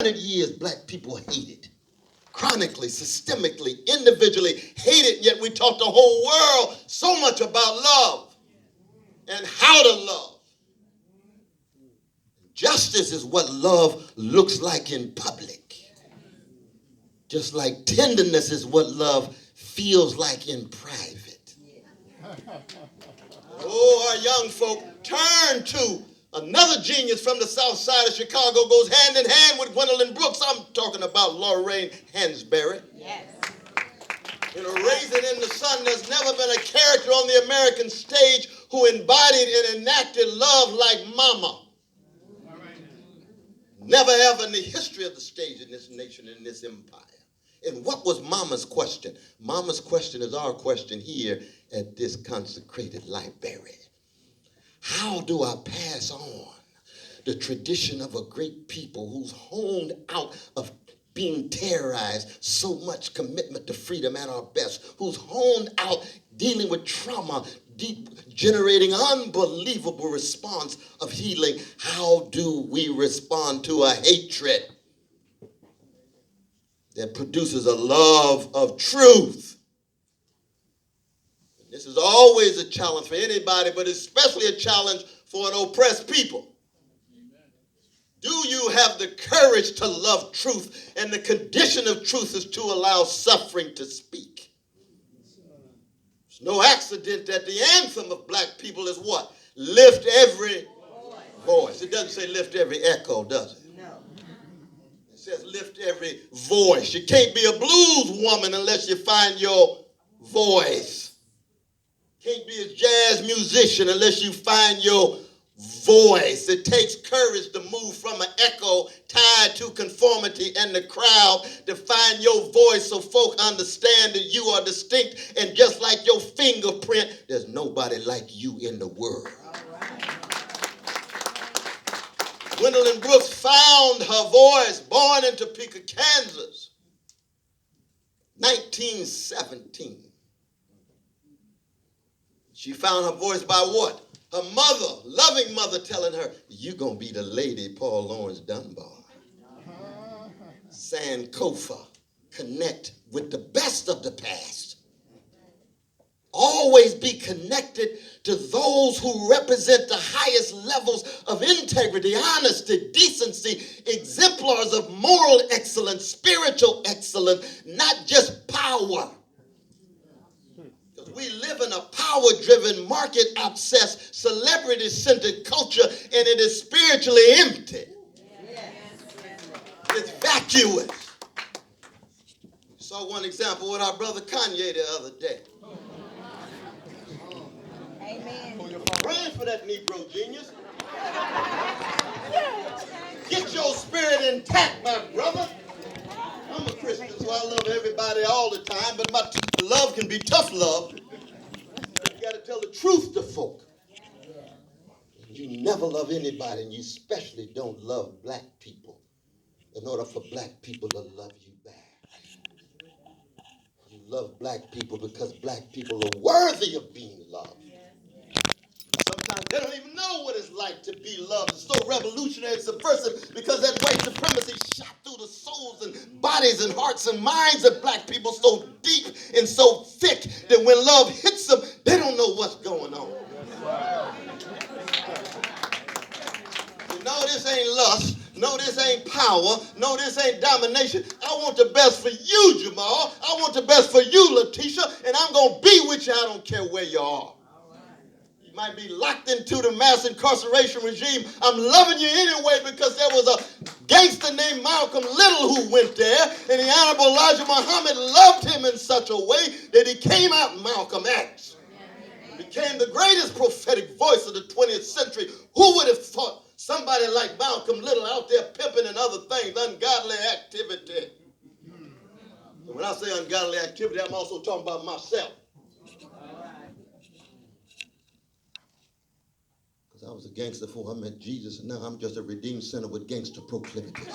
100 years, black people hated. Chronically, systemically, individually hated, yet we taught the whole world so much about love and how to love. Justice is what love looks like in public. Just like tenderness is what love feels like in private. Oh, our young folk turn to another genius from the south side of Chicago, goes hand in hand with Gwendolyn Brooks. I'm talking about Lorraine Hansberry. Yes. In A Raisin in the Sun, there's never been a character on the American stage who embodied and enacted love like Mama. Never ever in the history of the stage in this nation, in this empire. And what was Mama's question? Mama's question is our question here at this consecrated library. How do I pass on the tradition of a great people who's honed out of being terrorized, so much commitment to freedom at our best, who's honed out dealing with trauma, generating unbelievable response of healing? How do we respond to a hatred that produces a love of truth? This is always a challenge for anybody, but especially a challenge for an oppressed people. Do you have the courage to love truth? And the condition of truth is to allow suffering to speak. It's no accident that the anthem of black people is what? Lift every voice. It doesn't say lift every echo, does it? No. It says lift every voice. You can't be a blues woman unless you find your voice. Can't be a jazz musician unless you find your voice. It takes courage to move from an echo tied to conformity and the crowd to find your voice so folk understand that you are distinct, and just like your fingerprint, there's nobody like you in the world. Gwendolyn Brooks found her voice born in Topeka, Kansas, 1917. She found her voice by what? Her mother, loving mother, telling her, "You're going to be the lady Paul Laurence Dunbar." Sankofa, connect with the best of the past. Always be connected to those who represent the highest levels of integrity, honesty, decency, exemplars of moral excellence, spiritual excellence, not just power. We live in a power-driven, market-obsessed, celebrity-centered culture, and it is spiritually empty. It's vacuous. Saw one example with our brother Kanye the other day. Amen. Praying for that Negro genius. Get your spirit intact, my brother. I'm a Christian, so I love everybody all the time, but my love can be tough love. You got to tell the truth to folk. You never love anybody, and you especially don't love black people in order for black people to love you back. You love black people because black people are worthy of being loved. Sometimes they don't even know what it's like to be loved. It's so revolutionary and subversive because that white supremacy shot through the souls and bodies and hearts and minds of black people so deep and so thick that when love hits them, they don't know what's going on. No, this ain't lust. No, this ain't power. No, this ain't domination. I want the best for you, Jamal. I want the best for you, Letitia, and I'm going to be with you. I don't care where you are. You might be locked into the mass incarceration regime. I'm loving you anyway because there was a gangster named Malcolm Little who went there, and the Honorable Elijah Muhammad loved him in such a way that he came out Malcolm X. Became the greatest prophetic voice of the 20th century. Who would have thought somebody like Malcolm Little out there pimping and other things, ungodly activity? And when I say ungodly activity, I'm also talking about myself. Because I was a gangster before I met Jesus, and now I'm just a redeemed sinner with gangster proclivities.